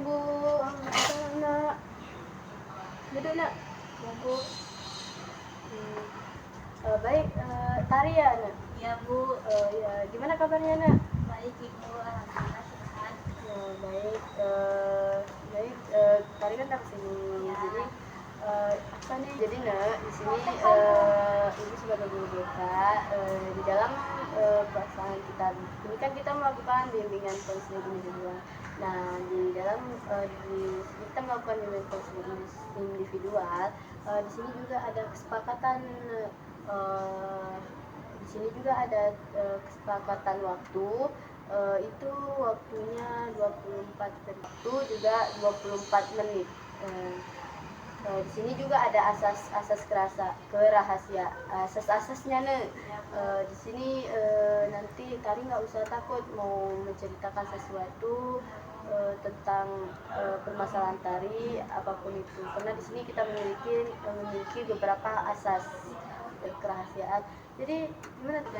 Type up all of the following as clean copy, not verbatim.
Bu. Nak. Duduk nak. Ya Bu. Baik, Tari ya nak? Ya Bu. Ya, gimana kabarnya nak? Baik Ibu, alhamdulillah sehat. Ya, baik. Baik, Tari kan dari sini. Ya. Jadi apa nih? Jadi nak di sini ibu sebagai guru BK di dalam pelaksanaan kita ini kan kita melakukan bimbingan konseling individual. Nah, di dalam kita melakukan bimbingan konseling individual, di sini juga ada kesepakatan di sini juga ada kesepakatan waktu, itu waktunya 24 waktu juga 24 menit. Di sini juga ada asas asasnya nih. Di sini nanti Tari nggak usah takut mau menceritakan sesuatu tentang permasalahan Tari apapun itu, karena di sini kita memiliki beberapa asas kerahasiaan. Jadi gimana tuh?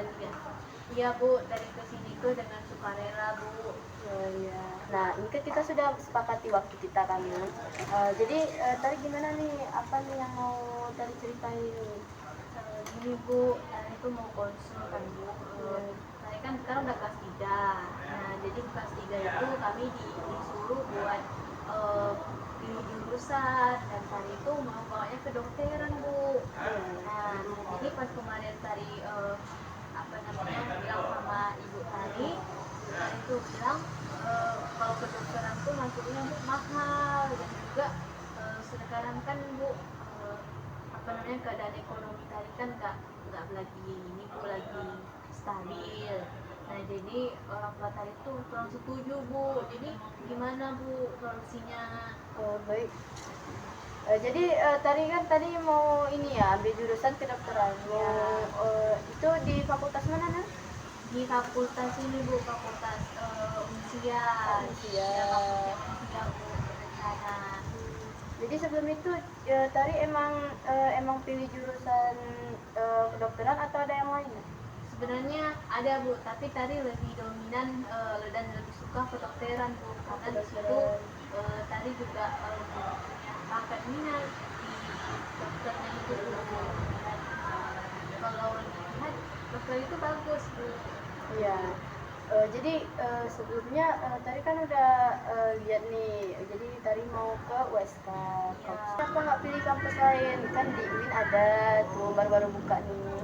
Iya Bu, dari kesini tuh dengan sukarela Bu. Ya. Nah, ini kan kita sudah sepakati waktu kita kan ya. Jadi tadi gimana nih? Apa nih yang mau Tadi ceritain? Gini Bu, Tari tuh mau konsul kan Bu. Tari kan sekarang udah kelas 3. Nah, jadi kelas 3 itu kami disuruh buat pilih jurusan, dan Tari itu mau bawanya kedokteran Bu. Nah, jadi pas kemarin Tari bilang sama ibu Tari itu bilang kalau kedokteran tuh masuknya Bu mahal, dan juga sekarang kan Bu keadaan ekonomi Tari kan nggak lagi ini Bu, lagi stabil. Nah, jadi orang tua Tari tuh kurang setuju Bu. Jadi gimana Bu solusinya? Baik. Jadi tadi mau ini ya, ambil jurusan kedokteran. Itu di fakultas mana nih? Di fakultas ini Bu, fakultas Unsia. Unsia. Ya, fakultas Unsia Bu, berencana. Jadi sebelum itu Tari emang pilih jurusan kedokteran atau ada yang lain? Sebenarnya ada Bu, tapi Tari lebih dominan dan lebih suka kedokteran Bu, karena di situ Tari juga punya bakat minat di dokternya itu Bu. Dan kalau lihat dokter itu bagus Bu. Iya. Jadi sebelumnya Tari kan udah lihat nih, jadi Tari mau ke USK. Ya. Kenapa nggak pilih kampus lain? Kan di UIN ada tuh baru-baru buka nih.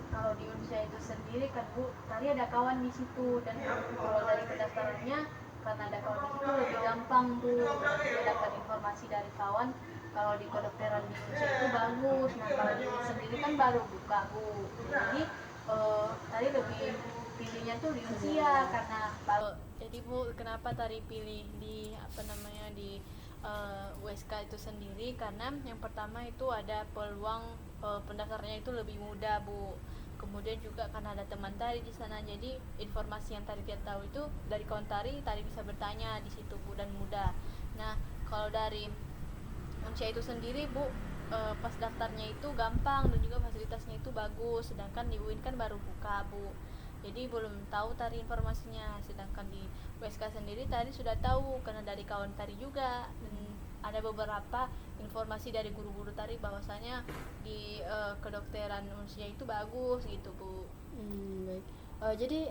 Kalau di Unsia itu sendiri kan Bu, Tari ada kawan di situ, dan kalau dari pendaftarannya karena ada kawan di situ lebih gampang Bu. Dia dapat informasi dari kawan kalau di kedokteran di Unsia itu bagus. Nah, kalau di UIN sendiri kan baru buka Bu, jadi Tari lebih pilihnya tuh di Unsia karena baru. Jadi Bu, kenapa Tari pilih di USK itu sendiri? Karena yang pertama itu ada peluang pendaftarnya itu lebih mudah Bu. Kemudian juga karena ada teman Tari di sana, jadi informasi yang Tari tidak tahu itu dari kawan Tari bisa bertanya di situ Bu, dan mudah. Nah, kalau dari Unsia itu sendiri Bu, pas daftarnya itu gampang dan juga fasilitasnya itu bagus, sedangkan di UIN kan baru buka Bu. Jadi belum tahu Tari informasinya, sedangkan di USK sendiri Tari sudah tahu karena dari kawan Tari juga, dan ada beberapa informasi dari guru-guru Tari bahwasanya di kedokteran Unsia itu bagus gitu Bu. Baik. Jadi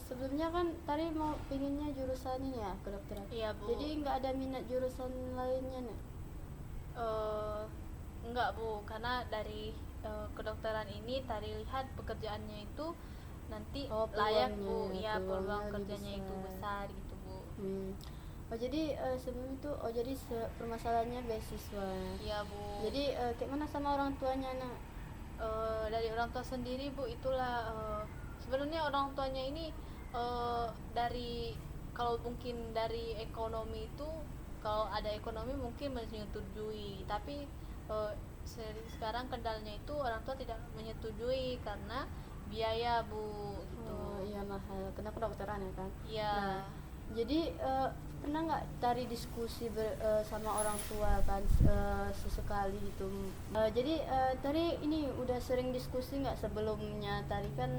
sebelumnya kan Tari mau pinginnya jurusan ini ya, kedokteran. Iya Bu. Jadi nggak ada minat jurusan lainnya nih? Enggak Bu, karena dari kedokteran ini Tari lihat pekerjaannya itu nanti layak Bu. Iya, peluang kerjanya itu besar gitu Bu. Jadi sebelum itu jadi permasalahannya beasiswa. Iya Bu. Jadi kayak mana sama orang tuanya nak? Dari orang tua sendiri Bu, itulah sebenarnya orang tuanya ini dari, kalau mungkin dari ekonomi itu, kalau ada ekonomi mungkin menyetujui, tapi sekarang kendalanya itu orang tua tidak menyetujui karena biaya Bu gitu. Iya mahal, kenapa kedokteran ya kan? Iya. Nah, jadi pernah nggak tari diskusi sama orang tua kan sesekali gitu. Jadi tari ini udah sering diskusi nggak sebelumnya tari kan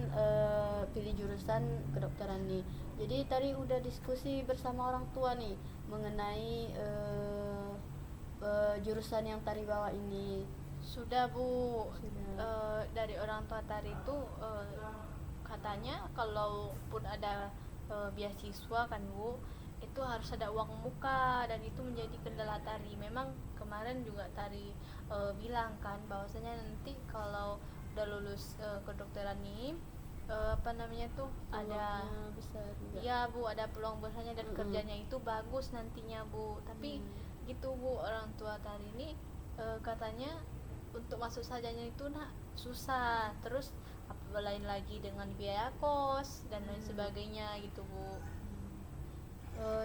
pilih jurusan kedokteran nih. Jadi tari udah diskusi bersama orang tua nih mengenai jurusan yang tari bawa ini. Sudah Bu. Sudah. Dari orang tua tari itu katanya kalaupun ada beasiswa kan Bu, itu harus ada uang muka dan itu menjadi kendala tari. Memang kemarin juga tari bilang kan bahwasanya nanti kalau udah lulus kedokteran ini apa namanya tuh ada Besar juga. ya Bu, ada peluang besarnya dan kerjanya itu bagus nantinya Bu. Tapi gitu Bu, orang tua tari ini katanya untuk masuk sarjana itu susah, terus lain lagi dengan biaya kos dan lain sebagainya gitu Bu.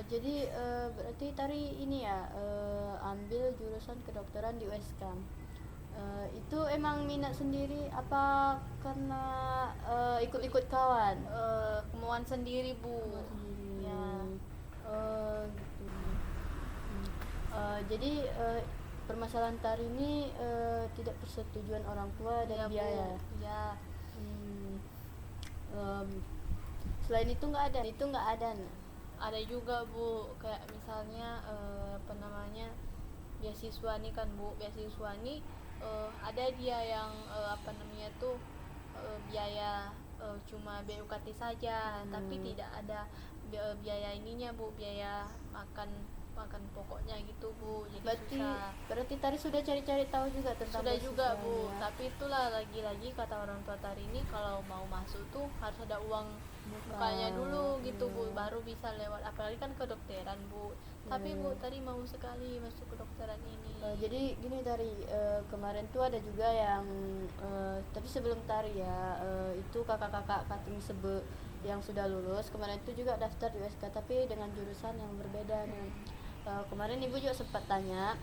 Jadi berarti tari ini ya ambil jurusan kedokteran di USK. Itu emang minat sendiri apa karena ikut-ikut kawan? Kemauan sendiri Bu. Sendiri. Ya. Gitu. Jadi permasalahan tari ini tidak persetujuan orang tua dan Ya, Bu. biaya. Ya. Selain itu nggak ada. Ada juga Bu, kayak misalnya apa namanya beasiswa nih kan Bu, beasiswa nih ada dia yang apa namanya tuh biaya cuma BUKT saja, tapi tidak ada biaya ininya Bu, biaya makan pokoknya gitu Bu. Jadi Berarti tari sudah cari-cari tahu juga tentang sudah juga Bu, beasiswanya. tapi itulah lagi-lagi kata orang tua tari ini kalau mau masuk tuh harus ada uang mukanya dulu gitu Bu, baru bisa lewat, apalagi kan kedokteran Bu. Tapi Bu tadi mau sekali masuk kedokteran ini. Jadi gini tari kemarin tuh ada juga yang tapi sebelum tari ya itu kakak-kakak kating sebe yang sudah lulus kemarin itu juga daftar di USK tapi dengan jurusan yang berbeda nih. Kemarin ibu juga sempat tanya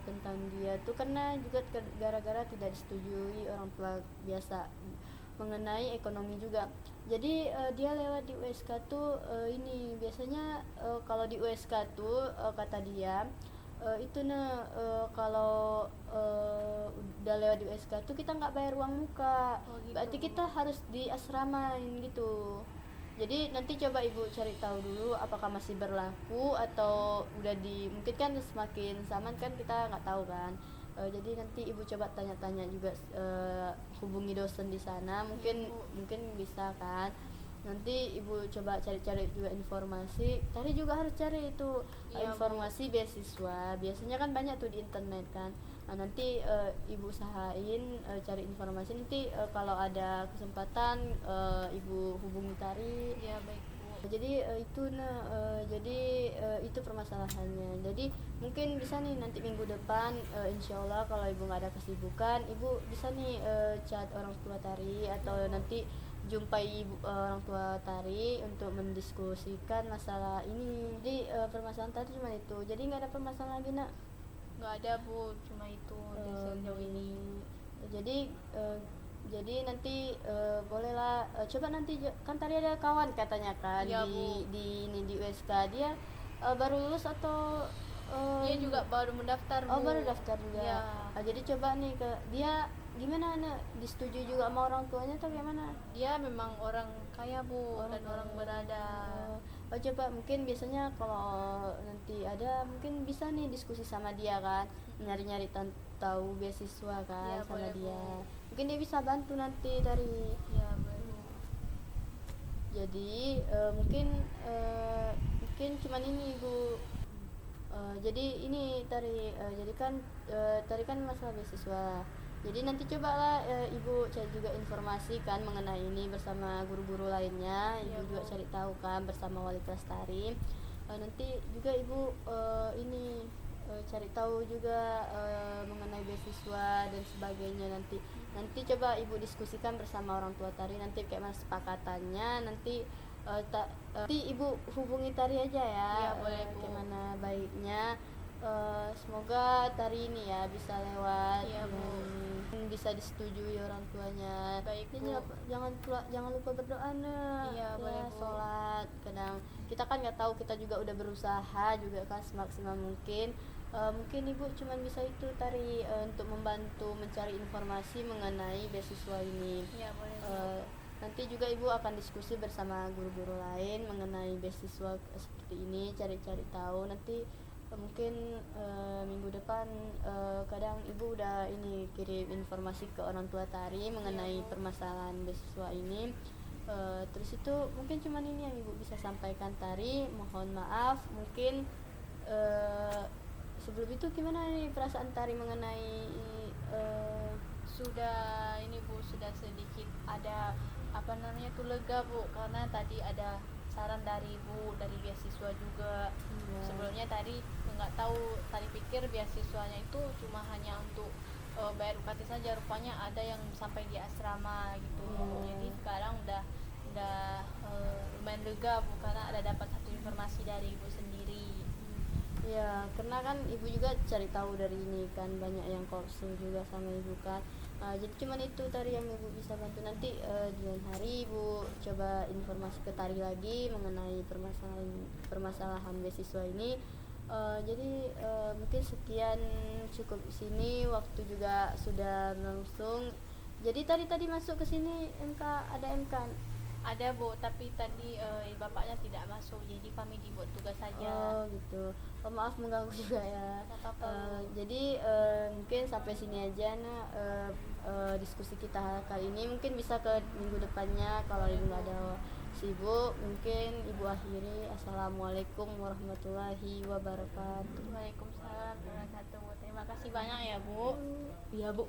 tentang dia tuh karena juga gara-gara tidak disetujui orang tua biasa mengenai ekonomi juga. Jadi dia lewat di USK tuh ini biasanya kalau di USK tuh kata dia itu kalau udah lewat di USK tuh kita nggak bayar uang muka. Oh, gitu. Berarti kita harus diasramain gitu. Jadi nanti coba ibu cari tahu dulu apakah masih berlaku atau udah mungkin kan semakin zaman kan kita nggak tahu kan. Jadi nanti ibu coba tanya-tanya juga hubungi dosen di sana mungkin bisa kan. Nanti ibu coba cari-cari juga informasi. Tadi juga harus cari itu informasi beasiswa. Biasanya kan banyak tuh di internet kan. Nah, nanti ibu usahain cari informasi nanti kalau ada kesempatan ibu hubungi tari. Ya baik Bu. Jadi itu permasalahannya. Jadi mungkin bisa nih nanti minggu depan insyaallah kalau ibu nggak ada kesibukan ibu bisa nih chat orang tua tari atau nanti jumpai orang tua tari untuk mendiskusikan masalah ini. Jadi permasalahan tadi cuma itu. Jadi nggak ada permasalahan lagi nak. Nggak ada Bu, cuma itu sejauh ini. Jadi nanti bolehlah coba nanti kan tadi ada kawan katanya kan Ya, di USK dia baru lulus atau Dia juga baru mendaftar Bu. baru daftar juga. Ya. Jadi coba nih ke dia gimana nak disetujui juga sama orang tuanya atau gimana? Dia memang orang kaya Bu dan orang berada. Coba mungkin biasanya kalau nanti ada mungkin bisa nih diskusi sama dia kan nyari-nyari tahu beasiswa kan Ya, sama boleh, dia. Bu. Mungkin dia bisa bantu nanti dari. Ya baru. Jadi mungkin cuman ini Bu. Jadi ini jadi kan masalah beasiswa. Jadi nanti cobalah ibu cari juga informasi kan mengenai ini bersama guru-guru lainnya. Ibu juga cari tahu kan bersama wali kelas tari. Nanti juga ibu cari tahu juga mengenai beasiswa dan sebagainya nanti coba ibu diskusikan bersama orang tua tari nanti kayak mas sepakatannya nanti ibu hubungi tari aja ya. Ya, boleh, Bu. Gimana baiknya semoga tari ini ya bisa lewat Iya, Bu. bisa disetujui orang tuanya. Baik, Jadi Bu. jangan lupa berdoa Nek. Iya, boleh, Bu. Sholat. Kadang kita kan nggak tahu, kita juga udah berusaha juga kan semaksimal mungkin. Mungkin ibu cuman bisa itu tadi untuk membantu mencari informasi mengenai beasiswa ini. Iya, boleh, Bu. Nanti juga ibu akan diskusi bersama guru-guru lain mengenai beasiswa seperti ini, cari-cari tahu. Nanti mungkin minggu depan kadang ibu udah ini kirim informasi ke orang tua tari mengenai Bu. permasalahan beasiswa ini. Terus itu mungkin cuman ini yang ibu bisa sampaikan tari. Mohon maaf mungkin sebelum itu gimana nih perasaan tari mengenai Sudah ini Bu, sudah sedikit ada apa namanya tuh lega Bu, karena tadi ada saran dari Bu dari beasiswa juga. Iya. Sebelumnya tadi nggak tahu, tadi pikir beasiswanya itu cuma hanya untuk bayar UKT saja, rupanya ada yang sampai di asrama gitu. Iya. Jadi sekarang udah lumayan lega Bu, karena ada dapat satu informasi dari Ibu sendiri. Ya, karena kan ibu juga cari tahu dari ini kan, banyak yang konsul juga sama ibu kan. Jadi cuman itu tadi yang ibu bisa bantu. Nanti di lain hari ibu coba informasi ke tari lagi mengenai permasalahan beasiswa ini. Jadi mungkin sekian, cukup di sini, waktu juga sudah langsung. Jadi tadi masuk ke sini ada MK. Ada Bu, tapi tadi bapaknya tidak masuk, jadi kami dibuat tugas saja. Oh gitu. Maaf mengganggu juga ya. Nggak apa-apa, Bu. Jadi mungkin sampai sini aja diskusi kita kali ini. Mungkin bisa ke minggu depannya kalau ibu nggak ada sibuk. Mungkin ibu akhiri. Assalamualaikum warahmatullahi wabarakatuh. Waalaikumsalam warahmatullahi wabarakatuh. Terima kasih banyak ya Bu. Iya Bu.